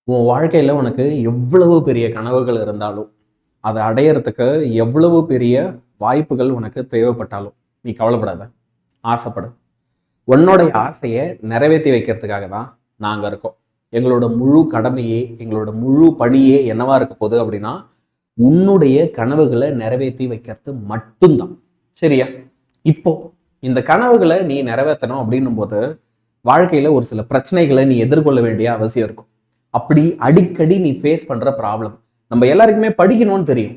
உன் வாழ்க்கையில உனக்கு எவ்வளவு பெரிய கனவுகள் இருந்தாலும், அத அடையறதுக்கு எவ்வளவு பெரிய வாய்ப்புகள் உனக்கு தேவைப்பட்டாலும், நீ கவலைப்படாத. ஆசைப்படு. உன்னுடைய ஆசைய நிறைவேத்தி வைக்கிறதுக்காக தான் நாங்க இருக்கோம். எங்களோட முழு கடமையே, எங்களோட முழு பணியே என்னவா இருக்க போகுது அப்படின்னா, உன்னுடைய கனவுகள நிறைவேத்தி வைக்கிறது மட்டும்தான். சரியா? இப்போ இந்த கனவுகள நீ நிறைவேத்தணும் அப்படின்னும்போது, வாழ்க்கையில ஒரு சில பிரச்சனைகள நீ எதிர்கொள்ள வேண்டிய அவசியம் இருக்கும். அப்படி அடிக்கடி நீ ஃபேஸ் பண்ற ப்ராப்ளம். நம்ம எல்லாருக்குமே படிக்கணும்னு தெரியும்.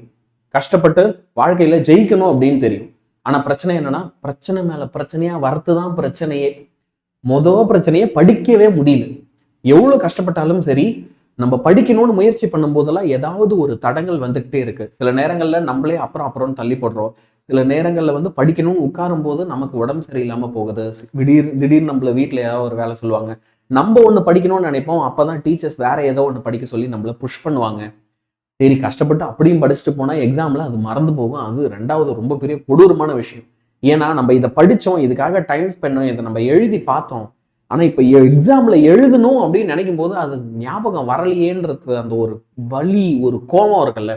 கஷ்டப்பட்டு வாழ்க்கையில ஜெயிக்கணும் அப்படின்னு தெரியும். ஆனா பிரச்சனை என்னன்னா, பிரச்சனை மேல பிரச்சனையா வரது தான் பிரச்சனையே. பிரச்சனையே படிக்கவே முடியல. எவ்வளவு கஷ்டப்பட்டாலும் சரி, நம்ம படிக்கணும்னு முயற்சி பண்ணும்போதெல்லாம் ஏதாவது ஒரு தடங்கள் வந்துகிட்டே இருக்கு. சில நேரங்கள்ல நம்மளே அப்புறம் அப்புறம்னு தள்ளி போடுறோம். சில நேரங்கள்ல படிக்கணும்னு உட்காரும்போது நமக்கு உடம்பு சரியில்லாம போகுது. திடீர்னு நம்மள வீட்ல ஏதாவது ஒரு வேலை சொல்லுவாங்க. நம்ம ஒண்ணு படிக்கணும்னு நினைப்போம். அப்பதான் டீச்சர்ஸ் வேற ஏதோ ஒண்ணு படிக்க சொல்லி நம்மள புஷ் பண்ணுவாங்க. சரி கஷ்டப்பட்டு அப்படியும் படிச்சுட்டு போனா எக்ஸாம்ல அது மறந்து போகும். அது 2வது ரொம்ப பெரிய கொடூரமான விஷயம். ஏன்னா நம்ம இத படிச்சோம், இதுக்காக டைம் ஸ்பெண்ட் இத நம்ம எழுதி பார்த்தோம். ஆனா இப்ப எக்ஸாம்ல எழுதணும் அப்படின்னு நினைக்கும் போது அது ஞாபகம் வரலையேன்றது அந்த ஒரு வலி, ஒரு கோபம் இருக்குல்ல.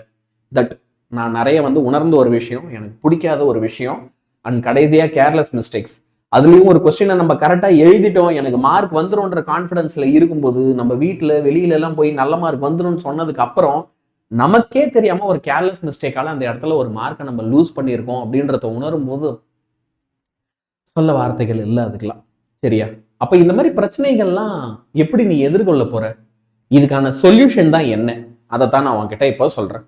தட் நான் நிறைய உணர்ந்த ஒரு விஷயம், எனக்கு பிடிக்காத ஒரு விஷயம். அண்ட் கடைசியா கேர்லெஸ் மிஸ்டேக்ஸ். அதுலயும் ஒரு கொஸ்டினை நம்ம கரெக்டா எழுதிட்டோம், எனக்கு மார்க் வந்துரும்ன்ற கான்பிடன்ஸ்ல இருக்கும்போது நம்ம வீட்டுல வெளியில எல்லாம் போய் நல்ல மார்க் வந்துரும்னு சொன்னதுக்கு அப்புறம் நமக்கே தெரியாம ஒரு கேர்லெஸ் மிஸ்டேக்கால அந்த இடத்துல ஒரு மார்க்கை நம்ம லூஸ் பண்ணியிருக்கோம் அப்படின்றத உணரும் போது சொல்ல வார்த்தைகள் இல்லை அதுக்கெல்லாம். சரியா? அப்ப இந்த மாதிரி பிரச்சனைகள்லாம் எப்படி நீ எதிர்கொள்ள போற? இதுக்கான சொல்யூஷன் தான் என்ன? அதைத்தான் நான் உன்கிட்ட இப்போ சொல்றேன்.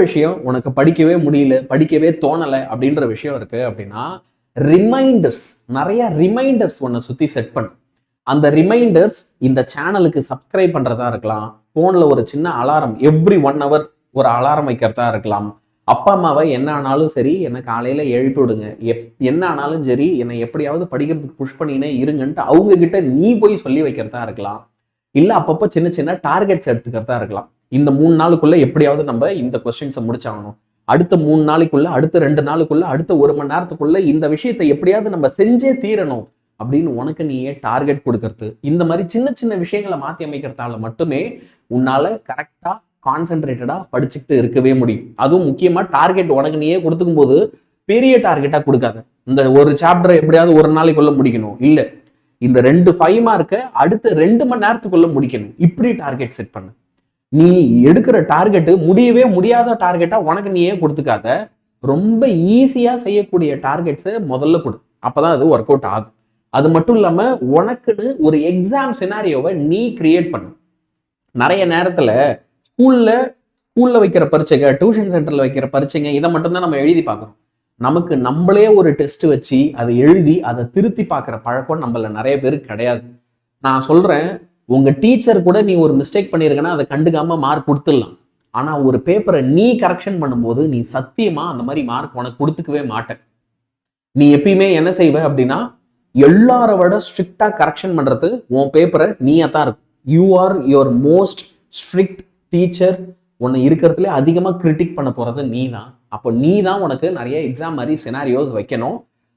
விஷயம், உனக்கு படிக்கவே முடியல, படிக்கவே தோணலை அப்படின்ற விஷயம் இருக்கு அப்படின்னா, ரிமைண்டர்ஸ், நிறைய ரிமைண்டர்ஸ் உன்னை சுத்தி செட் பண்ணு. அந்த ரிமைண்டர்ஸ் இந்த சேனலுக்கு சப்ஸ்கிரைப் பண்றதா இருக்கலாம், போன்ல ஒரு சின்ன அலாரம் எவ்ரி 1 hour ஒரு அலாரம் வைக்கிறதா இருக்கலாம். அப்பா அம்மாவை என்ன ஆனாலும் சரி என்னை காலையில எழுப்பி விடுங்க, என்ன ஆனாலும் சரி என்னை எப்படியாவது படிக்கிறதுக்கு புஷ் பண்ணினே இருங்கன்ட்டு அவங்க கிட்ட நீ போய் சொல்லி வைக்கிறதா இருக்கலாம். இல்ல அப்பப்போ சின்ன சின்ன டார்கெட்ஸ் எடுத்துக்கிறதா இருக்கலாம். இந்த 3 நாளுக்குள்ள எப்படியாவது நம்ம இந்த கொஸ்டின்ஸை முடிச்சாகணும். அடுத்த 3 நாளைக்குள்ள, அடுத்த 2 நாளுக்குள்ள, அடுத்த 1 மணி நேரத்துக்குள்ள இந்த விஷயத்தை எப்படியாவது நம்ம செஞ்சே தீரணும் அப்படின்னு உனக்கு நீயே டார்கெட் கொடுக்கறது. இந்த மாதிரி சின்ன சின்ன விஷயங்களை மாத்தி அமைக்கிறதால மட்டுமே உன்னால கரெக்டா கான்சென்ட்ரேட்டடா படிச்சுக்கிட்டு இருக்கவே முடியும். அதுவும் முக்கியமா டார்கெட் உனக்கு நீயே கொடுத்துக்கும் போது பெரிய டார்கெட்டா கொடுக்காத. இந்த ஒரு சாப்டரை எப்படியாவது ஒரு நாளைக்குள்ள முடிக்கணும், இல்ல இந்த 2 5 மார்க்கை அடுத்த 2 மணி நேரத்துக்குள்ள முடிக்கணும், இப்படி டார்கெட் செட் பண்ணு. நீ எடுக்கிற டார்கெட் முடியவே முடியாத டார்கெட்டா உனக்கு நீயே கொடுத்துக்காத. ரொம்ப ஈஸியா செய்யக்கூடிய டார்கெட்ஸை முதல்ல கொடு. அப்பதான் அது ஒர்க் அவுட் ஆகும். அது மட்டும் இல்லாம உனக்குன்னு ஒரு எக்ஸாம் சினாரியோவை நீ கிரியேட் பண்ணு. நிறைய நேரத்துல ஸ்கூல்ல வைக்கிற பரீட்சைங்க, டியூஷன் சென்டர்ல வைக்கிற பரீட்சைங்க, இதை மட்டும்தான் நம்ம எழுதி பார்க்கறோம். நமக்கு நம்மளே ஒரு டெஸ்ட் வச்சு அதை எழுதி அதை திருத்தி பார்க்குற பழக்கம் நம்மள நிறைய பேருக்கு கிடையாது. நான் சொல்றேன், உங்க டீச்சர் கூட நீ ஒரு மிஸ்டேக் பண்ணியிருக்கனா அதை கண்டுக்காம மார்க் கொடுத்துடலாம். ஆனா ஒரு பேப்பரை நீ கரெக்ஷன் பண்ணும்போது நீ சத்தியமா அந்த மாதிரி மார்க் உனக்கு கொடுத்துக்கவே மாட்டேன். நீ எப்பயுமே என்ன செய்வ அப்படின்னா, எல்லார விட ஸ்ட்ரிக்டா கரெக்ஷன் பண்றது உன் பேப்பரை நீயா தான் இருக்கும். You are your most strict teacher. உன்னை இருக்கிறதுல அதிகமா கிரிட்டிக் பண்ண போறது நீ தான். அப்போ நீ தான் உனக்கு நிறைய எக்ஸாம் மாதிரி சினாரியோஸ் வைக்கணும்.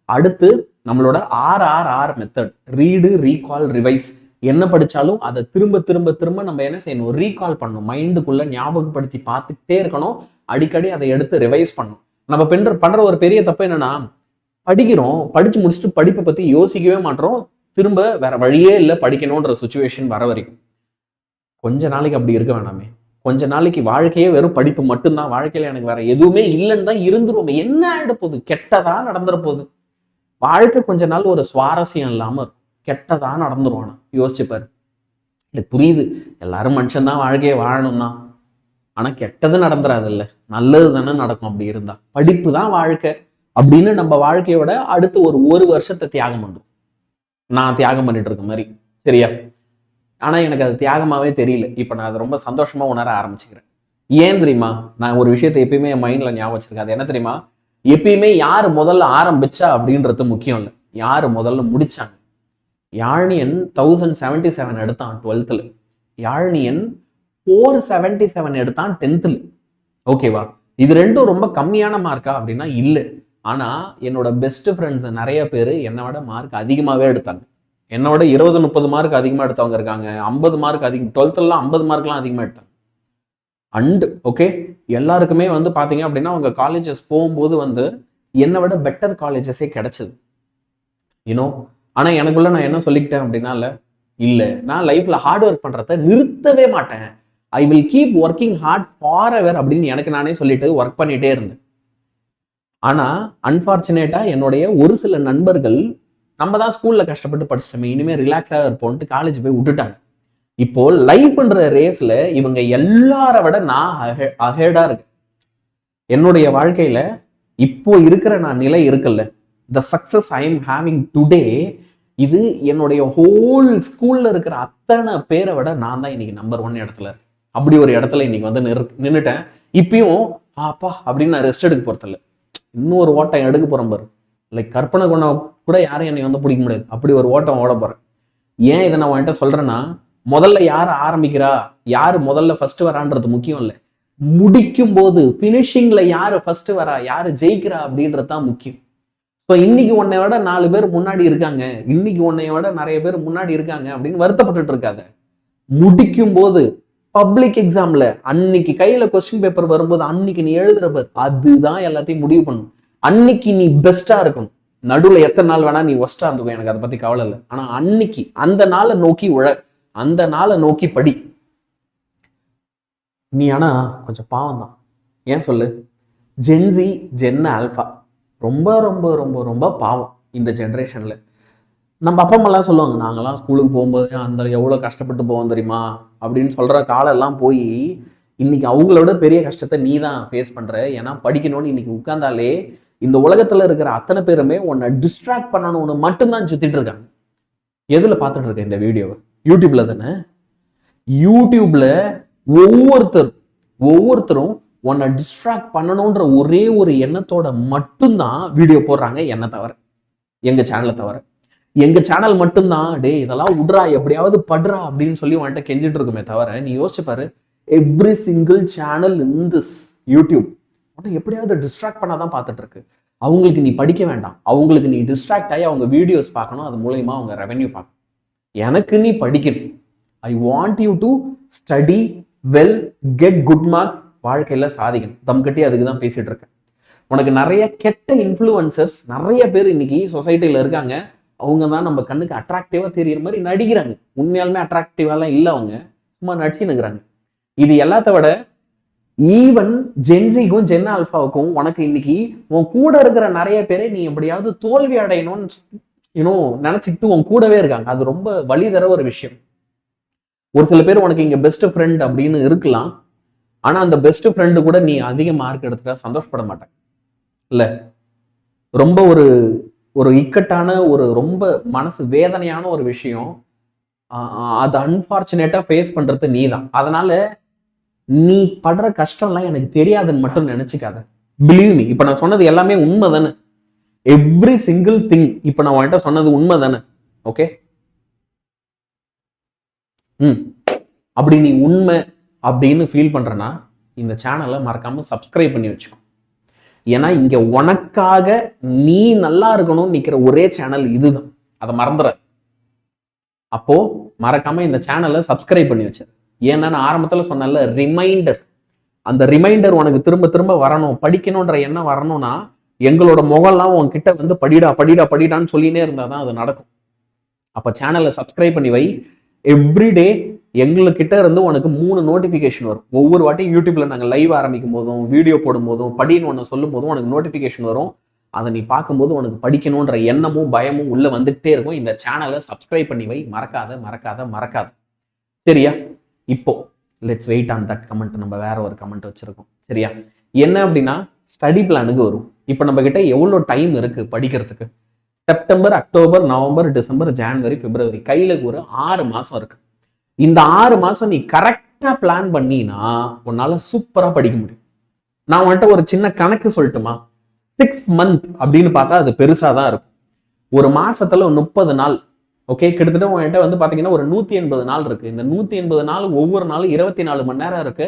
அடுத்து நம்மளோட RRR method, read, recall, revise. என்ன படிச்சாலும் அதை திரும்ப திரும்ப திரும்ப நம்ம என்ன செய்யணும், ரீகால் பண்ணணும். மைண்டுக்குள்ள ஞாபகப்படுத்தி பார்த்துட்டே இருக்கணும். அடிக்கடி அதை எடுத்து ரிவைஸ் பண்ணணும். நம்ம பண்ற ஒரு பெரிய தப்பு என்னன்னா, படிக்கிறோம், படிச்சு முடிச்சுட்டு படிப்பை பத்தி யோசிக்கவே மாட்டோம். திரும்ப வேற வழியே இல்லை படிக்கணும்ன்ற சுச்சுவேஷன் வர வரைக்கும். கொஞ்ச நாளைக்கு அப்படி இருக்க வேணாமே. கொஞ்ச நாளைக்கு வாழ்க்கையே வெறும் படிப்பு மட்டும்தான், வாழ்க்கையில எனக்கு வேற எதுவுமே இல்லைன்னு தான் இருந்துரும். என்ன ஆயிட போகுது? கெட்டதா நடந்துற போகுது. வாழ்க்கை கொஞ்ச நாள் ஒரு சுவாரஸ்யம் இல்லாம இருக்கும். கெட்டதா நடந்துருவானா யோசிச்சு பாரு. எனக்கு புரியுது, எல்லாரும் மனுஷன் தான், வாழ்க்கையை வாழணும் தான். ஆனா கெட்டது நடந்துராது இல்ல, நல்லது தானே நடக்கும். அப்படி இருந்தா படிப்பு தான் வாழ்க்கை அப்படின்னு நம்ம வாழ்க்கையோட அடுத்து ஒரு வருஷத்தை தியாகம் பண்றோம். நான் தியாகம் பண்ணிட்டு இருக்க மாதிரி. சரியா? ஆனா எனக்கு அது தியாகமாவே தெரியல. இப்ப நான் அதை ரொம்ப சந்தோஷமா உணர ஆரம்பிச்சுக்கிறேன். ஏன் தெரியுமா? நான் ஒரு விஷயத்தை எப்பயுமே என் மைண்ட்ல ஞாபகம் வச்சிருக்கேன். அது என்ன தெரியுமா? எப்பயுமே யாரு முதல்ல ஆரம்பிச்சா அப்படின்றது முக்கியம் இல்லை, யாரு முதல்ல முடிச்சாங்க. யாழ்னியன் 1077 எடுத்தான் 12th. யாழ்னியன் 477 எடுத்தான் 10th. ஓகேவா? இது ரெண்டும் ரொம்ப கம்மியான மார்க்கா அப்படின்னா இல்லை. ஆனா என்னோட பெஸ்ட் ஃப்ரெண்ட்ஸ் நிறைய பேர் என்னை விட மார்க் அதிகமாவே எடுத்தாங்க. என்னோட 20-30 மார்க் அதிகமா எடுத்தவங்க இருக்காங்க, 50 மார்க் அதிகம், 12th 50 மார்க்லாம் அதிகமா எடுத்தாங்க. அண்ட் ஓகே, எல்லாருக்குமே வந்து பாத்தீங்க அப்படின்னா அவங்க காலேஜஸ் போகும்போது வந்து என்னை விட பெட்டர் காலேஜஸே கிடைச்சது யூனோ. ஆனா எனக்குள்ள நான் என்ன சொல்லிக்கிட்டேன் அப்படின்னா, இல்ல நான் லைஃப்ல ஹார்ட் ஒர்க் பண்றத நிறுத்தவே மாட்டேன், I will keep working hard for ever அப்படின்னு எனக்கு நானே சொல்லிட்டு ஒர்க் பண்ணிட்டே இருந்தேன். ஆனா அன்பார்ச்சுனேட்டா என்னுடைய ஒரு சில நண்பர்கள் நம்ம தான் ஸ்கூல்ல கஷ்டப்பட்டு படிச்சிட்டோமே, இனிமே ரிலாக்ஸாக இருப்போம்ட்டு காலேஜ் போய் விட்டுட்டாங்க. இப்போ லைஃப்ன்ற ரேஸ்ல இவங்க எல்லார விட நான் அஹெடா இருக்கு. என்னுடைய வாழ்க்கையில இப்போ இருக்கிற நான் நிலை இருக்குல்ல, த success I am having today, இது என்னுடைய ஹோல் ஸ்கூல்ல இருக்கிற அத்தனை பேரை விட நான் தான் இன்னைக்கு நம்பர் 1 இடத்துல இருக்கேன். அப்படி ஒரு இடத்துல இன்னைக்கு வந்து நின்னுட்டேன். இப்பயும் அப்பா அப்படின்னு நான் ரெஸ்ட் எடுக்க போறதில்ல, இன்னொரு ஓட்டம் எடுக்க போறேன் பாரு. லைக் கற்பனை கொண்ட கூட யாரும் என்னை வந்து பிடிக்க முடியாது, அப்படி ஒரு ஓட்டம் ஓட போறேன். ஏன் இதை நான் வந்துட்டு சொல்றேன்னா, முதல்ல யார் ஆரம்பிக்கிறா, யாரு முதல்ல ஃபர்ஸ்ட் வரான்றது முக்கியம் இல்லை, முடிக்கும் போது பினிஷிங்ல யாரு ஃபர்ஸ்ட் வரா, யாரு ஜெயிக்கிறா அப்படின்றது தான் முக்கியம். ஸோ இன்னைக்கு உன்னை விட 4 பேர் முன்னாடி இருக்காங்க, இன்னைக்கு உன்னை விட நிறைய பேர் முன்னாடி இருக்காங்க அப்படின்னு வருத்தப்பட்டு இருக்காத. முடிக்கும் போது பப்ளிக் எக்ஸாம்ல அன்னைக்கு கையில கொஸ்டின் பேப்பர் வரும்போது அன்னைக்கு நீ எழுதுறப்ப அதுதான் எல்லாத்தையும் முடிவு பண்ணும். அன்னைக்கு நீ பெஸ்டா இருக்கணும். நடுவில் எத்தனை நாள் வேணா நீ ஒஸ்டா இருந்துக்கும், எனக்கு அதை பத்தி கவலை இல்லை. ஆனா அன்னைக்கு அந்த நாளை நோக்கி அந்த நாளை நோக்கி படி. நீ ஆனா கொஞ்சம் பாவம் தான். ஏன் சொல்லு, ஜென்சி ஜென் ஆல்ஃபா ரொம்ப ரொம்ப ரொம்ப ரொம்ப பாவம் இந்த ஜென்ரேஷன்ல. நம்ம அப்பா அம்மாலாம் சொல்லுவாங்க, நாங்கெல்லாம் ஸ்கூலுக்கு போகும்போது அந்த எவ்வளோ கஷ்டப்பட்டு போவோம் தெரியுமா அப்படின்னு சொல்ற காலம் எல்லாம் போய் இன்னைக்கு அவங்களோட பெரிய கஷ்டத்தை நீ தான் ஃபேஸ் பண்ற. ஏன்னா படிக்கணும்னு இன்னைக்கு உட்கார்ந்தாலே இந்த உலகத்துல இருக்கிற அத்தனை பேருமே உன்னை டிஸ்ட்ராக்ட் பண்ணணும்னு மட்டும்தான் சுத்திட்டு இருக்காங்க. எதுல பார்த்துட்டு இருக்க இந்த வீடியோவை? யூடியூப்ல தானே. யூடியூப்ல ஒவ்வொருத்தரும் உன்னை டிஸ்ட்ராக்ட் பண்ணணும்ன்ற ஒரே ஒரு எண்ணத்தோட மட்டும்தான் வீடியோ போடுறாங்க, என்ன தவிர, எங்க சேனலை தவிர. எங்க சேனல் மட்டும்தான் டே இதெல்லாம் விட்றா எப்படியாவது படுறா அப்படின்னு சொல்லி வந்துட்டு கெஞ்சிட்டு இருக்குமே தவிர, நீ யோசிச்சு பாரு, every single channel in this YouTube உன்னை எப்படியாவது டிஸ்ட்ராக்ட் பண்ணாதான் பார்த்துட்டு இருக்கு. அவங்களுக்கு நீ படிக்க வேண்டாம், அவங்களுக்கு நீ டிஸ்ட்ராக்ட் ஆகி அவங்க வீடியோஸ் பார்க்கணும், அது மூலயமா அவங்க ரெவென்யூ பார்க்கணும். எனக்கு நீ படிக்கணும். I want you to study well, get good marks, வாழ்க்கையில சாதிக்கணும். தம் கட்டி அதுக்கு தான் பேசிட்டு இருக்கேன். உனக்கு நிறைய கெட்ட இன்ஃப்ளூயன்சர்ஸ் நிறைய பேர் இன்னைக்கு சொசைட்டில இருக்காங்க. அவங்க தான் நம்ம கண்ணுக்கு அட்ராக்டிவா தெரியுற மாதிரி நடிக்கிறாங்க. உண்மையாலுமே அட்ராக்டிவாலாம் இல்லை, அவங்க சும்மா நடிச்சுன்னுக்குறாங்க. இது எல்லாத்த விட ஈவன் ஜென்சிக்கும் ஜென் ஆல்ஃபாவுக்கும் உனக்கு இன்னைக்கு உன் கூட இருக்கிற நிறைய பேரை நீ எப்படியாவது தோல்வி அடையணும்னு நினைச்சுக்கிட்டு உன் கூடவே இருக்காங்க. அது ரொம்ப வலி தர ஒரு விஷயம். ஒரு சில பேர் உனக்கு இங்க பெஸ்ட் ஃப்ரெண்ட் அப்படின்னு இருக்கலாம், ஆனா அந்த பெஸ்ட் ஃப்ரெண்டு கூட நீ அதிக மார்க் எடுத்துட்டா சந்தோஷப்பட மாட்டேன் இல்ல. ரொம்ப ஒரு இக்கட்டான ரொம்ப மனசு வேதனையான ஒரு விஷயம். அது அன்பார்ச்சுனேட்டா ஃபேஸ் பண்றது நீ தான். அதனால நீ படுற கஷ்டம்லாம் எனக்கு தெரியாதுன்னு மட்டும் நினைச்சுக்காத. பிலீவ் மீ, இப்ப நான் சொன்னது எல்லாமே உண்மை தானே. எவ்ரி சிங்கிள் திங் இப்ப நான் உன்கிட்ட சொன்னது உண்மை தானே. ஓகே, அப்படி நீ உண்மை அப்படின்னு ஃபீல் பண்றனா இந்த சேனலை மறக்காம சப்ஸ்கிரைப் பண்ணி வச்சுக்கோ. ஏன்னா இங்க உனக்காக நீ நல்லா இருக்கணும்னு நிக்கிற ஒரே சேனல் இதுதான், அதை மறந்துட. அப்போ மறக்காம இந்த சேனலை சப்ஸ்கிரைப் பண்ணி வச்ச. ஏன்னா நான் ஆரம்பத்துல சொன்னல ரிமைண்டர், அந்த ரிமைண்டர் உனக்கு திரும்ப திரும்ப வரணும், படிக்கணும்ன்ற எண்ணம் வரணும்னா எங்களோட முகம்லாம் உன்கிட்ட வந்து படிடான்னு சொல்லினே இருந்தாதான் அது நடக்கும். அப்ப சேனலை சப்ஸ்கிரைப் பண்ணி வை. எவ்ரிடே எங்ககிட்ட இருந்து உனக்கு 3 நோட்டிபிகேஷன் வரும். ஒவ்வொரு வாட்டியும் யூடியூப்ல நாங்கள் லைவ் ஆரம்பிக்கும் போதும் வீடியோ போடும் போதும் படின்னு ஒன்று சொல்லும் போதும் உனக்கு நோட்டிபிகேஷன் வரும். அதை நீ பார்க்கும்போது உனக்கு படிக்கணுன்ற எண்ணமும் பயமும் உள்ள வந்துகிட்டே இருக்கும். இந்த சேனலை சப்ஸ்கிரைப் பண்ணி வை, மறக்காத. சரியா? இப்போ let's wait on that comment. நம்ம வேற ஒரு கமெண்ட் வச்சிருக்கோம். சரியா? என்ன அப்படின்னா ஸ்டடி பிளானுக்கு வரும். இப்போ நம்ம கிட்ட எவ்வளோ டைம் இருக்கு படிக்கிறதுக்கு? செப்டம்பர், அக்டோபர், நவம்பர், டிசம்பர், ஜனவரி, பிப்ரவரி, கையில ஒரு 6 மாசம் இருக்கு. இந்த 6 மாசம் நீ கரெக்டா பிளான் பண்ணினா உன்னால சூப்பரா படிக்க முடியும். நான் வந்துட்டு ஒரு சின்ன கணக்கு சொல்லட்டுமா? 6 month அப்படின்னு பார்த்தா அது பெருசா தான் இருக்கும். ஒரு மாசத்துல 30 நாள். ஓகே, கிட்டத்தட்ட உங்ககிட்ட வந்து பாத்தீங்கன்னா ஒரு 180 நாள் இருக்கு. இந்த 180 நாள் ஒவ்வொரு நாளும் 24 மணி நேரம் இருக்கு.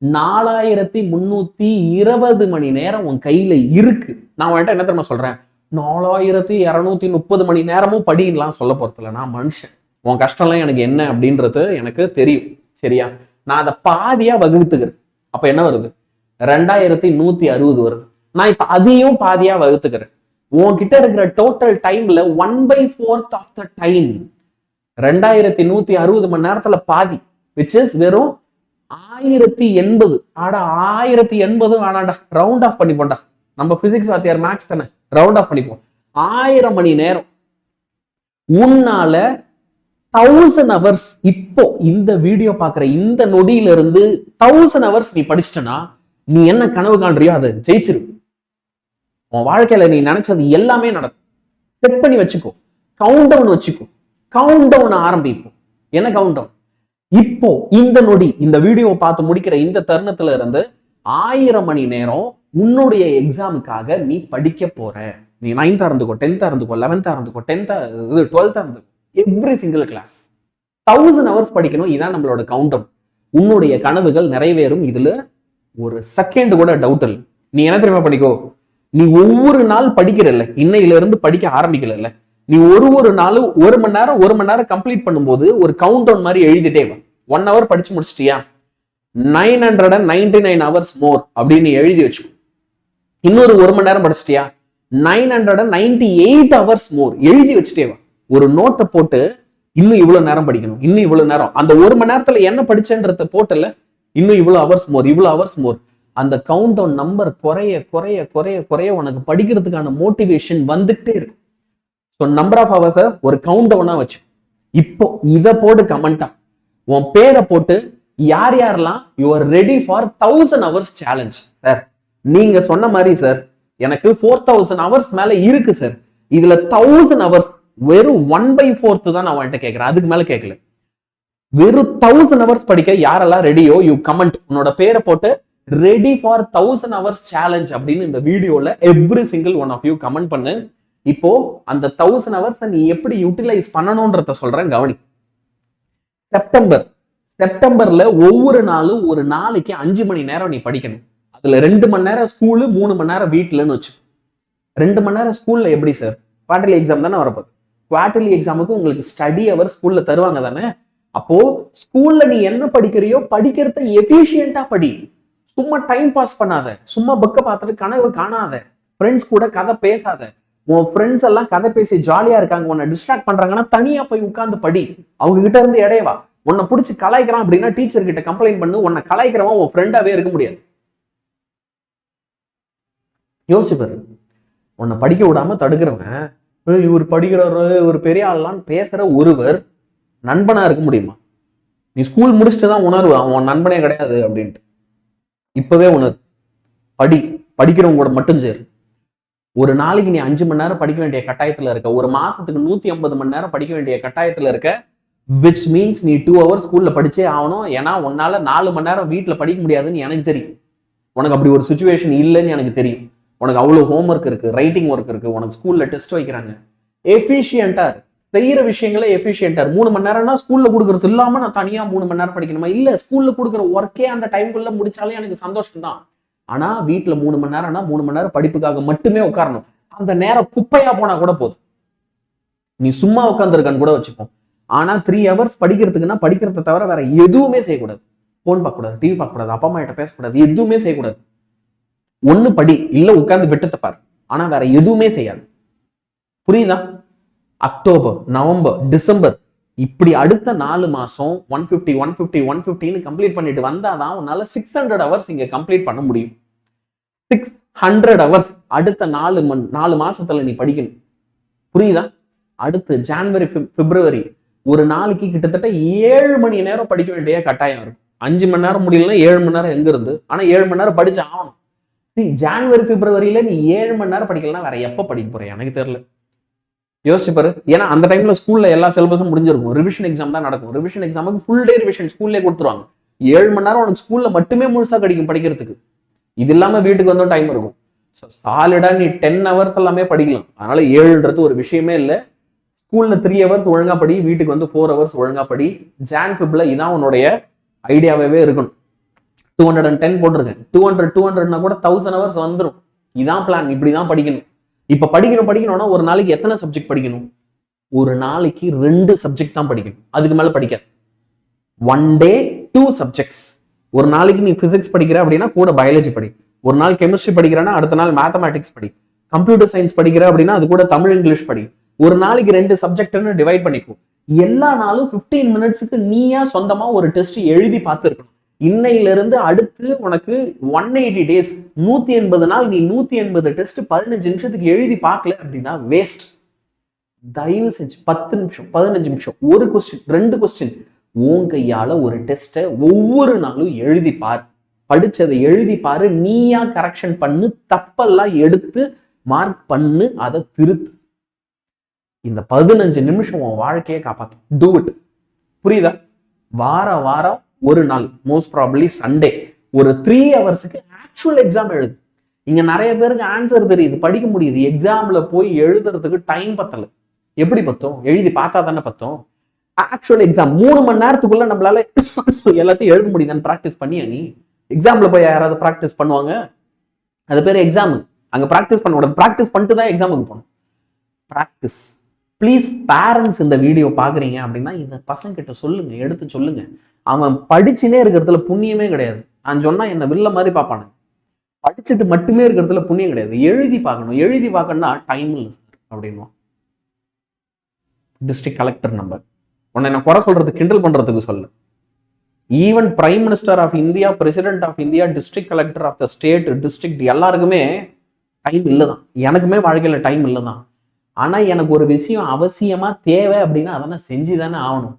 4320 மணி நேரம் உன் கையில இருக்கு. நான் உன்கிட்ட என்ன தெரியுமா சொல்றேன்? 4230 மணி நேரமும் படிக்கலாம் சொல்ல போறதில்ல. நான் மனுஷன். உன் கஷ்டம்லாம் எனக்கு என்ன அப்படின்றது எனக்கு தெரியும். சரியா? நான் அதை பாதியா வகுத்துக்கிறேன். அப்ப என்ன வருது? 2160 வருது. நான் இப்ப அதையும் பாதியா வகுத்துக்கிறேன். உன்கிட்ட இருக்கிற டோட்டல் டைம்ல 1/4 ஆஃப் த டைம் 2160 மணி நேரத்துல பாதி, விச் இஸ் வெறும் 1080. ஆடா 1080 வேணாண்டா, ரவுண்ட் ஆஃப் பண்ணிப்போண்டா. நம்ம பிசிக்ஸ் வாத்தியார் மேக்ஸ் தானே, ரவுண்ட் ஆஃப் பண்ணிப்போம். 1000 மணி நேரம் உன்னால 1000 hours இப்போ இந்த வீடியோ பாக்குற இந்த நொடியில இருந்து 1000 hours நீ படிச்சிட்டனா நீ என்ன கனவு காண்றியோ அதை ஜெயிச்சிரு. உன் வாழ்க்கையில நீ நினைச்சது எல்லாமே நடக்கும். செட் பண்ணி வச்சுக்கோ, கவுண்ட் டவுன் வச்சுக்கோ. கவுண்ட் டவுன் ஆரம்பிப்போம். என்ன கவுண்ட் டவுன்? இப்போ இந்த நொடி இந்த வீடியோ பார்த்து முடிக்கிற இந்த தருணத்துல இருந்து 1000 மணி நேரம் உன்னுடைய எக்ஸாமுக்காக நீ படிக்க போற. நீ 9th இருந்துக்கோ, 10th இருந்துக்கோ, 11th இருந்துக்கோ, 12th இருந்துக்கோ, எவ்ரி சிங்கிள் கிளாஸ் 1000 hours படிக்கணும். இதான் நம்மளோட கவுண்ட் டவுன். உன்னுடைய கனவுகள் நிறைவேறும். இதுல ஒரு செகண்ட் கூட டவுட் இல்லை. நீ என்ன தெரியுமா பண்ணிக்கோ, நீ ஒவ்வொரு நாள் படிக்கிறல்ல, இன்னையில இருந்து படிக்க ஆரம்பிக்கல, நீ ஒரு நாளும் 1 மணி நேரம் கம்ப்ளீட் பண்ணும்போது ஒரு கவுண்ட் டவுன் மாதிரி எழுதிட்டே வா. 1 hour படிச்சு முடிச்சிட்டியா, 999 hours மோர் அப்படின்னு எழுதி வச்சு. இன்னொரு 1 மணி நேரம் படிச்சிட்டியா, 998 hours மோர் எழுதி வச்சுட்டே வா. ஒரு நோட்டை போட்டு இன்னும் இவ்வளவு நேரம் படிக்கணும், இன்னும் இவ்வளவு நேரம், அந்த 1 மணி நேரத்துல என்ன படிச்சேன்றத போட்டல, இன்னும் இவ்வளவு ஹவர்ஸ் மோர், இவ்வளவு ஹவர்ஸ் மோர். அந்த கவுண்ட் டவுன் நம்பர் குறைய குறைய குறைய குறைய உனக்கு படிக்கிறதுக்கான மோட்டிவேஷன் வந்துட்டே இருக்கு. ஸோ நம்பர் ஆஃப் ஹவர்ஸை ஒரு கவுண்ட் டவுனா வச்சு இப்போ இதை போட்டு கமெண்டா உன் பேரை போட்டு யார் யாரெல்லாம் you are ready for 1000 hours challenge. Sir நீங்க சொன்ன மாதிரி சார் எனக்கு 4000 hours மேல இருக்கு சார், இதுல 1000 hours வெறும் 1/4 தான் நான் அவன்கிட்ட கேட்கிறேன், அதுக்கு மேல கேட்கல. வெறும் 1000 hours படிக்க யாரெல்லாம் ரெடியோ யூ கமெண்ட், உன்னோட பேரை போட்டு ரெடி ஃபார் 1000 hours சேலஞ்ச் அப்படின்னு இந்த வீடியோல every single one of you comment பண்ணு. இப்போ அந்த 1000 hours நீ எப்படி யூட்டிலைஸ் பண்ணணும்ன்றத சொல்றேன், கவனி. செப்டம்பர்ல ஒவ்வொரு நாளும் ஒரு நாளைக்கு 5 மணி நேரம் நீ படிக்கணும். அதுல 2 மணி நேரம் ஸ்கூலு, 3 மணி நேரம் வீட்டுலன்னு வச்சு. 2 மணி நேரம் ஸ்கூல்ல எப்படி சார், குவார்டர்லி எக்ஸாம் தானே வரப்போகுது. குவார்டர்லி எக்ஸாமுக்கு உங்களுக்கு ஸ்டடி அவர் ஸ்கூல்ல தருவாங்க தானே. அப்போ ஸ்கூல்ல நீ என்ன படிக்கிறியோ படிக்கிறத எஃபிஷியன்ட்டா படி. சும்மா டைம் பாஸ் பண்ணாத, சும்மா புக்கை பார்த்துட்டு கனவு காணாத, ஃப்ரெண்ட்ஸ் கூட கதை பேசாத. உன் ஃப்ரெண்ட்ஸ் எல்லாம் கதை பேசி ஜாலியா இருக்காங்க, உன்னை டிஸ்ட்ராக்ட் பண்றாங்கன்னா தனியா போய் உட்கார்ந்து படி. அவங்க கிட்ட இருந்து இடையவா. உன்னை பிடிச்சி கலாய்க்கிறான் அப்படின்னா டீச்சர் கிட்ட கம்ப்ளைண்ட் பண்ணு. உன்னை கலாய்க்கிறவன் உன் ஃப்ரெண்டாவே இருக்க முடியாது. யோசிச்சு பாரு, உன்னை படிக்க விடாம தடுக்கிறவன் இவர் படிக்கிறாரு ஒரு பெரிய ஆள்லாம் பேசுற ஒருவர் நண்பனா இருக்க முடியுமா? நீ ஸ்கூல் முடிச்சுட்டு தான் உணர்வு அவன் நண்பனே கிடையாது அப்படின்ட்டு. இப்பவே உணர்வு. படிக்கிறவங்க கூட மட்டும் சேரு. ஒரு நாளைக்கு நீ 5 மணி நேரம் படிக்க வேண்டிய கட்டாயத்துல இருக்க, ஒரு மாசத்துக்கு 150 மணி நேரம் படிக்க வேண்டிய கட்டாயத்துல இருக்க, விச் மீன்ஸ் நீ 2 hours ஸ்கூல்ல படிச்சே ஆகணும். ஏன்னா உன்னால 4 மணி நேரம் வீட்டுல படிக்க முடியாதுன்னு எனக்கு தெரியும். உனக்கு அப்படி ஒரு சுச்சுவேஷன் இல்லைன்னு எனக்கு தெரியும். உனக்கு அவ்வளவு ஹோம்ஒர்க் இருக்கு, ரைட்டிங் ஒர்க் இருக்கு, உனக்கு ஸ்கூல்ல டெஸ்ட் வைக்கிறாங்க. எஃபிஷியன்டா செய்யற விஷயங்களே எஃபிஷியன்டா. 3 மணி நேரம்னா ஸ்கூல்ல கொடுக்கறது இல்லாம நான் தனியா 3 மணி நேரம் படிக்கணுமா? இல்ல, ஸ்கூல்ல கொடுக்குற ஒர்க்கே அந்த டைம்குள்ள முடிச்சாலே எனக்கு சந்தோஷம் தான். ஆனா வீட்டுல 3 மணி நேரம்னா 3 மணி நேரம் படிப்புக்காக மட்டுமே உட்காரணும். அந்த நேரம் குப்பையா போனா கூட போதும், நீ சும்மா உட்காந்துருக்கான்னு கூட வச்சுப்போம். ஆனா 3 hours படிக்கிறதுக்குன்னா படிக்கிறத தவிர வேற எதுவுமே செய்யக்கூடாது. போன் பார்க்க கூடாது, டிவி பார்க்க கூடாது, அப்பா அம்மா கிட்ட பேசக்கூடாது, எதுவுமே செய்யக்கூடாது. ஒண்ணு படி, இல்ல உட்கார்ந்து விட்டத்தை பாரு, ஆனா வேற எதுவுமே செய்யாது. புரியுதா? அக்டோபர், நவம்பர், டிசம்பர் இப்படி அடுத்த 4 மாசம் 150 கம்ப்ளீட் பண்ணிட்டு வந்தாதான் உன்னால 600 hours இங்க கம்ப்ளீட் பண்ண முடியும். 600 hours அடுத்த 4 மாசத்துல நீ படிக்கணும். புரியுதா? அடுத்து ஜனவரி, பிப்ரவரி ஒரு நாளைக்கு கிட்டத்தட்ட 7 மணி நேரம் படிக்க வேண்டிய கட்டாயம் இருக்கும். 5 மணி நேரம் முடியலன்னா 7 மணி நேரம் எங்க இருந்து, ஆனா 7 மணி நேரம் படிச்சு ஆகணும். ஜனவரி பிப்ரவரியில நீ 7 மணி நேரம் படிக்கலன்னா வேற எப்ப படிக்க போற எனக்கு தெரியல. யோசிச்சு பாரு. ஏன்னா அந்த டைம்ல ஸ்கூல்ல எல்லா சிலபஸும் முடிஞ்சிருக்கும், ரிவிஷன் எக்ஸாம் தான் நடக்கும். ரிவிஷன் எக்ஸாமுக்கு ஃபுல் டே ரிவிஷன் ஸ்கூல்லே கொடுத்துருவாங்க. 7 மணி நேரம் உனக்கு ஸ்கூல்ல மட்டுமே முழுசா கிடைக்கும் படிக்கிறதுக்கு. இது இல்லாம வீட்டுக்கு வந்து டைம் இருக்கும். சாலிடா நீ 10 hours எல்லாமே படிக்கலாம். அதனால 7ன்றது ஒரு விஷயமே இல்லை. ஸ்கூல்ல 3 hours ஒழுங்கா படி, வீட்டுக்கு வந்து 4 hours ஒழுங்கா படி. ஜான் பிப்ல இதான் உன்னுடைய ஐடியாவே இருக்கணும். 210 போட்டிருக்கேன். 200 கூட 1000 hours வந்துடும். இதான் பிளான், இப்படிதான் படிக்கணும். இப்ப படிக்கணும்னா ஒரு நாளைக்கு எத்தனை சப்ஜெக்ட் படிக்கணும்? ஒரு நாளைக்கு 2 சப்ஜெக்ட் தான் படிக்கணும், அதுக்கு மேல படிக்காது. 1 day 2 சப்ஜெக்ட்ஸ். ஒரு நாளைக்கு நீ பிசிக்ஸ் படிக்கிற அப்படின்னா கூட பயாலஜி படி. ஒரு நாள் கெமிஸ்ட்ரி படிக்கிறேன்னா அடுத்த நாள் மேத்தமேட்டிக்ஸ் படி. கம்ப்யூட்டர் சயின்ஸ் படிக்கிற அப்படின்னா அது கூட தமிழ் இங்கிலீஷ் படி. ஒரு நாளைக்கு 2 சப்ஜெக்ட்னு டிவைட் பண்ணிக்கும். எல்லா நாளும் 15 மினிட்ஸுக்கு நீயா சொந்தமா ஒரு டெஸ்ட் எழுதி பார்த்துருக்கணும். இன்னையில இருந்து அடுத்து உனக்கு 180 டேஸ், 180 நாள் நீ 180 டெஸ்ட் 15 நிமிஷத்துக்கு எழுதி பார்க்கல அப்படின்னா வேஸ்ட். தயவு செஞ்சு 10 நிமிஷம் 15 நிமிஷம் ஒரு கொஸ்டின் 2 கொஸ்டின் உன் கையால ஒரு டெஸ்ட்டை ஒவ்வொரு நாளும் எழுதி பாரு. படிச்சதை எழுதி பாரு, நீயா கரெக்ஷன் பண்ணு, தப்பெல்லாம் எடுத்து மார்க் பண்ணு, அதை திருத்து. இந்த 15 நிமிஷம் உன் வாழ்க்கையை காப்பாற்றும். Do it. புரியுதா? வாரம் ஒரு நாள், மோஸ்ட் ப்ராபப்லி சண்டே, ஒரு 3 ஹவர்ஸுக்கு ஆக்சுவல் எக்ஸாம் எழுது. இங்க நிறைய பேருக்கு ஆன்சர் தெரியுது, படிக்க முடியுது, எக்ஸாம்ல போய் எழுதுறதுக்கு டைம் பத்தல. எப்படி பத்தும்? எழுதி பார்த்தா தானே பத்தும். ஆக்சுவல் எக்ஸாம் 3 மணி நேரத்துக்குள்ள நம்மளால எல்லாத்தையும் எழுத முடியுதான்னு பிராக்டிஸ் பண்ணியா நீ? எக்ஸாம்ல போய் யாராவது பிராக்டிஸ் பண்ணுவாங்க? அது பேர் எக்ஸாம். அங்க பிராக்டிஸ் பண்ண கூடாது, பிராக்டிஸ் பண்ணிட்டு தான் எக்ஸாமுக்கு போகணும். பிராக்டிஸ். ப்ளீஸ் பேரண்ட்ஸ் இந்த வீடியோ பாக்குறீங்க அப்படின்னா இந்த பசங்க கிட்ட சொல்லுங்க, எடுத்து சொல்லுங்க. அவன் படிச்சுனே இருக்கிறதுல புண்ணியமே கிடையாது. நான் சொன்னா என்ன வில்ல மாதிரி பார்ப்பானு. படிச்சுட்டு மட்டுமே இருக்கிறதுல புண்ணியம் கிடையாது. எழுதி பார்க்கணும். எழுதி பார்க்கணும்னா டைம் இல்லை சார் அப்படின்னும். டிஸ்ட்ரிக்ட் கலெக்டர் நம்பர் உன்னை நான் குறை சொல்றது கிண்டல் பண்றதுக்கு சொல்ல. Even prime minister of India, president of India, district collector of the state, district எல்லாருக்குமே டைம் இல்லைதான். எனக்குமே வாழ்க்கையில டைம் இல்லைதான். ஆனா எனக்கு ஒரு விஷயம் அவசியமா தேவை அப்படின்னா அதை நான் செஞ்சுதானே ஆகணும்.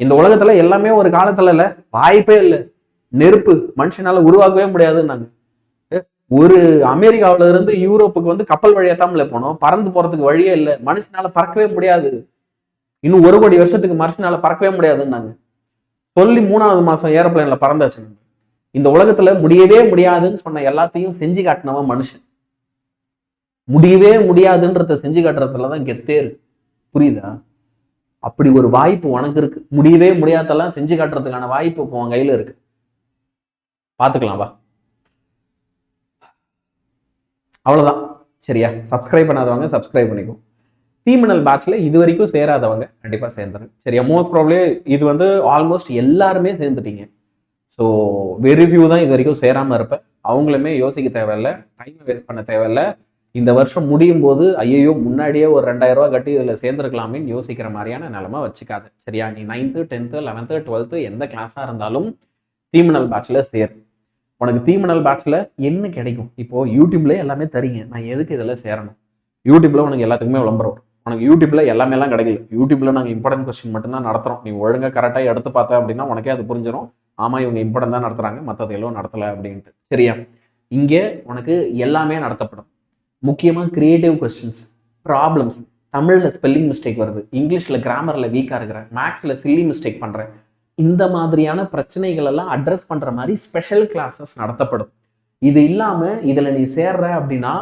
இந்த உலகத்துல எல்லாமே ஒரு காலத்துல இல்ல, வாய்ப்பே இல்லை. நெருப்பு மனுஷனால உருவாக்கவே முடியாதுன்னாங்க. ஒரு அமெரிக்காவில இருந்து யூரோப்புக்கு வந்து கப்பல் வழியா தான் போனோம், பறந்து போறதுக்கு வழியே இல்லை. மனுஷனால பறக்கவே முடியாது. இன்னும் 1 கோடி வருஷத்துக்கு மனுஷனால பறக்கவே முடியாதுன்னாங்க. சொல்லி 3வது மாசம் ஏரோப்ளேன்ல பறந்தாச்சு. இந்த உலகத்துல முடியவே முடியாதுன்னு சொன்ன எல்லாத்தையும் செஞ்சு காட்டினவன் மனுஷன். முடியவே முடியாதுன்றத செஞ்சு காட்டுறதுலதான் கெத்தே இருக்கு. புரியுதா? அப்படி ஒரு வாய்ப்பு உனக்கு இருக்கு. முடியவே முடியாதெல்லாம் செஞ்சு காட்டுறதுக்கான வாய்ப்பு இப்போ உன் கையில இருக்கு. பாத்துக்கலாம் வா. அவ்வளவுதான். சரியா? சப்ஸ்கிரைப் பண்ணாதவங்க சப்ஸ்கிரைப் பண்ணிக்கும். தீமினல் பேட்ச்ல இது வரைக்கும் சேராதவங்க கண்டிப்பா சேர்ந்துரு. சரியா? மோஸ்ட் ப்ராப்ளி இது வந்து ஆல்மோஸ்ட் எல்லாருமே சேர்ந்துட்டீங்க. ஸோ வெரி ஃபியூ தான் இது வரைக்கும் சேராம இருப்ப. அவங்களுமே யோசிக்க தேவையில்லை, டைம் வேஸ்ட் பண்ண தேவையில்லை. இந்த வருஷம் முடியும் போது ஐயோ முன்னாடியே ஒரு 2000 ரூபாய் கட்டி இதுல சேர்ந்துருக்கலாமேன்னு யோசிக்கிற மாதிரியான நிலைமை வச்சுக்காது. சரியா? நீ 9th 10th 11th 12th எந்த கிளாஸா இருந்தாலும் தீமினல் பேட்ச்ல சேர். உனக்கு தீமினல் பேட்ச்ல என்ன கிடைக்கும்? இப்போ யூடியூப்ல எல்லாமே தரீங்க, நான் எதுக்கு இதுல சேரணும்? யூடியூப்ல உனக்கு எல்லாத்துக்குமே விளம்பரம். உனக்கு யூடியூப்ல எல்லாமே எல்லாம் கிடைக்கல. யூடியூப்ல நாங்கள் இம்பார்ட்டன்ட் கொஸ்டின் மட்டும்தான் நடத்துறோம். நீ ஒழுங்கா கரெக்டாக எடுத்து பார்த்த அப்படின்னா உனக்கே அது புரிஞ்சிடும். ஆமா இவங்க இம்பார்ட்டன் தான் நடத்துறாங்க, மற்றது எல்லாம் நடத்தலை அப்படின்ட்டு. சரியா? இங்கே உனக்கு எல்லாமே நடத்தப்படும். முக்கியமா கிரியேட்டிவ் கொஸ்டின்ஸ், ப்ராப்ளம்ஸ், தமிழ்ல ஸ்பெல்லிங் மிஸ்டேக் வருது, இங்கிலீஷ்ல கிராமர்ல வீக்கா இருக்கிறேன், மேக்ஸ்ல சில்லி மிஸ்டேக் பண்றேன், இந்த மாதிரியான பிரச்சனைகள் எல்லாம் அட்ரஸ் பண்ற மாதிரி ஸ்பெஷல் கிளாஸஸ் நடத்தப்படும். இது இல்லாம இதுல நீ சேர்ற அப்படின்னா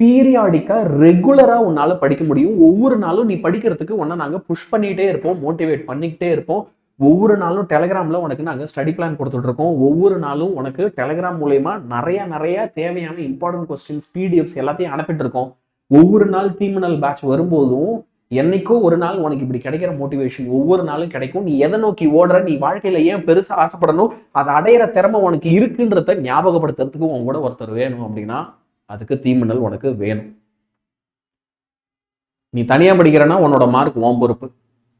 பீரியாடிக்கா ரெகுலரா உன்னால படிக்க முடியும். ஒவ்வொரு நாளும் நீ படிக்கிறதுக்கு உன்னை நாங்க புஷ் பண்ணிட்டே இருப்போம், மோட்டிவேட் பண்ணிக்கிட்டே இருப்போம். ஒவ்வொரு நாளும் டெலிகிராம்ல உனக்கு நாங்க ஸ்டடி பிளான் கொடுத்துட்டு இருக்கோம். ஒவ்வொரு நாளும் உனக்கு டெலிகிராம் மூலயமா நிறைய தேவையான இம்பார்ட்டன்ட் கொஸ்டின்ஸ் பிடிஎஃப்ஸ் எல்லாத்தையும் அனுப்பிட்டு இருக்கோம். ஒவ்வொரு நாள் தீமினல் பேட்ச் வரும்போதும் என்னைக்கோ ஒரு நாள் உனக்கு இப்படி கிடைக்கிற மோட்டிவேஷன் ஒவ்வொரு நாளும் கிடைக்கும். நீ எதை நோக்கி ஓடுற, நீ வாழ்க்கையில ஏன் பெருசா ஆசைப்படணும், அதை அடையிற திறமை உனக்கு இருக்குன்றத ஞாபகப்படுத்துறதுக்கு உன் கூட ஒருத்தர் வேணும் அப்படின்னா அதுக்கு தீமினல் உனக்கு வேணும். நீ தனியா படிக்கிறனா உன்னோட மார்க் உன் பொறுப்பு,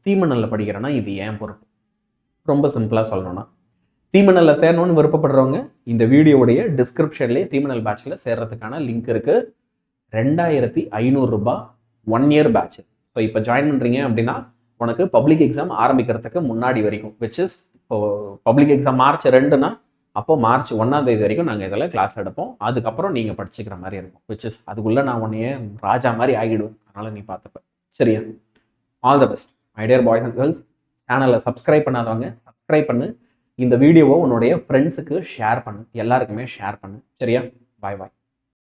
தீமினல்ல படிக்கிறனா இது ஏன் பொறுப்பு. ரொம்ப சிம்பிளா சொல்லணும்னா தீமினல்ல சேரணும்னு விருப்பப்படுறவங்க இந்த வீடியோடைய டிஸ்கிரிப்ஷன்லேயே தீமினல் பேட்ச்ல சேர்றதுக்கான லிங்க் இருக்கு. 2500 ரூபாய் 1 இயர் பேட்ச். ஸோ இப்போ ஜாயின் பண்றீங்க அப்படின்னா உனக்கு பப்ளிக் எக்ஸாம் ஆரம்பிக்கிறதுக்கு முன்னாடி வரைக்கும், விச் இஸ் இப்போ பப்ளிக் எக்ஸாம் மார்ச் 2னா அப்போ மார்ச் 1ஆம் தேதி வரைக்கும் நாங்கள் இதில் கிளாஸ் எடுப்போம். அதுக்கப்புறம் நீங்கள் படிச்சுக்கிற மாதிரி இருக்கும். விச் இஸ் அதுக்குள்ளே நான் உன்னையே ராஜா மாதிரி ஆகிடுவேன். அதனால் நீ பார்த்துப்ப. சரியா? All the best my dear boys and girls. சேனலை சப்ஸ்கிரைப் பண்ணாதவங்க சப்ஸ்கிரைப் பண்ணு. இந்த வீடியோவை உன்னுடைய ஃப்ரெண்ட்ஸுக்கு ஷேர் பண்ணு, எல்லாருக்குமே ஷேர் பண்ணு. சரியா? பாய் பாய்.